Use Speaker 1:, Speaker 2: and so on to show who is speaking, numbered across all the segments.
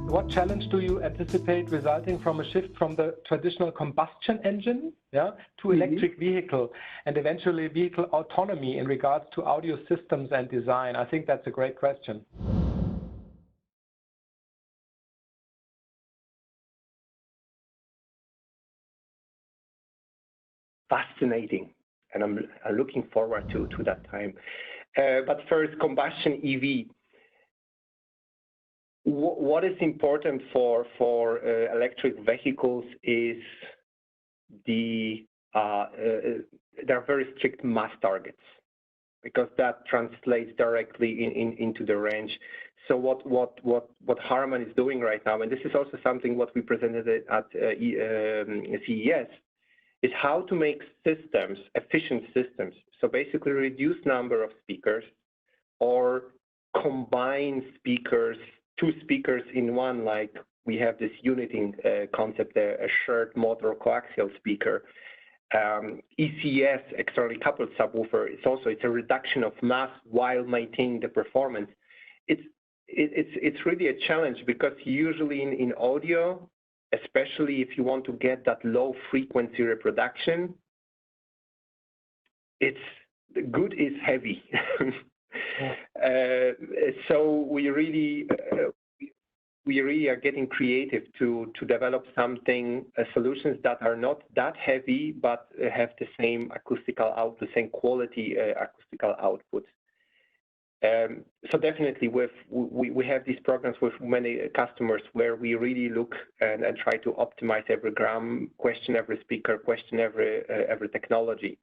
Speaker 1: What challenge do you anticipate resulting from a shift from the traditional combustion engine, to electric vehicle and eventually vehicle autonomy in regards to audio systems and design? I think that's a great question.
Speaker 2: Fascinating, and I'm looking forward to that time. But first, combustion EV. What is important for electric vehicles is there are very strict mass targets, because that translates directly into the range. So what HARMAN is doing right now, and this is also something what we presented at CES, is how to make systems, efficient systems. So basically reduce number of speakers or combine speakers, two speakers in one, like we have this uniting concept, a shared motor coaxial speaker. ECS, externally coupled subwoofer, it's a reduction of mass while maintaining the performance. It's really a challenge, because usually in audio, especially if you want to get that low frequency reproduction, good is heavy. So we really are getting creative to develop solutions that are not that heavy, but have the same the same quality acoustical output. So definitely we have these programs with many customers where we really look and try to optimize every gram, question every speaker, question every technology.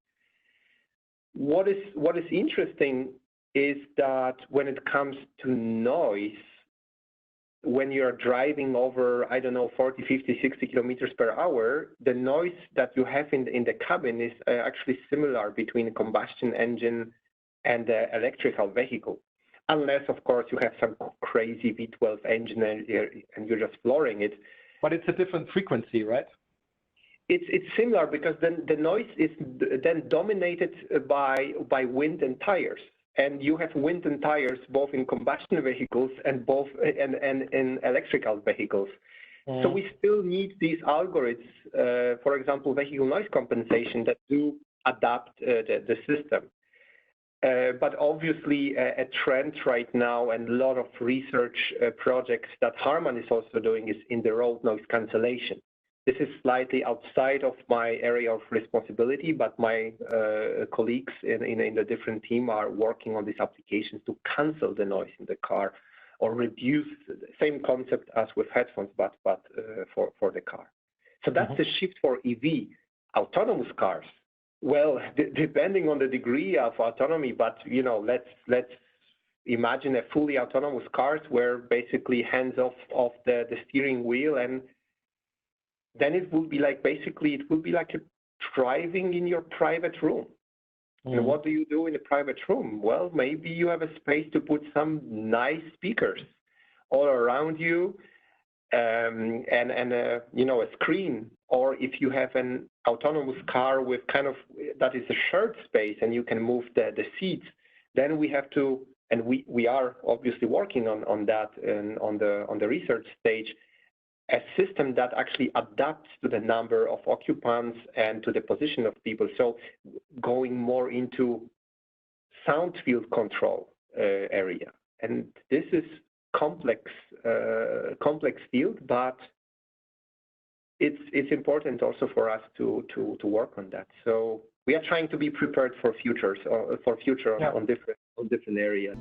Speaker 2: What is interesting is that when it comes to noise, when you're driving over, I don't know, 40, 50, 60 kilometers per hour, the noise that you have in the cabin is actually similar between a combustion engine and the electrical vehicle. Unless, of course, you have some crazy V12 engine and you're just flooring it.
Speaker 1: But it's a different frequency, right?
Speaker 2: It's similar, because then the noise is then dominated by wind and tires. And you have wind and tires both in combustion vehicles and in electrical vehicles. So we still need these algorithms, for example, vehicle noise compensation, that do adapt the system. But obviously a trend right now, and a lot of research projects that HARMAN is also doing, is in the road noise cancellation. This is slightly outside of my area of responsibility, but my colleagues in the different team are working on these applications to cancel the noise in the car, or reduce the same concept as with headphones, but for the car. So that's the shift for EV. Autonomous cars, well, depending on the degree of autonomy, but let's imagine a fully autonomous cars where basically hands off the steering wheel, and then it will be like a driving in your private room. And what do you do in a private room? Well, maybe you have a space to put some nice speakers all around you, and a screen. Or if you have an autonomous car with that is a shared space, and you can move the seats, then we have to, and we are obviously working on that and on the research stage, a system that actually adapts to the number of occupants and to the position of people. So going more into sound field control area. And this is complex field, but it's important also for us to work on that. So we are trying to be prepared for future on different areas.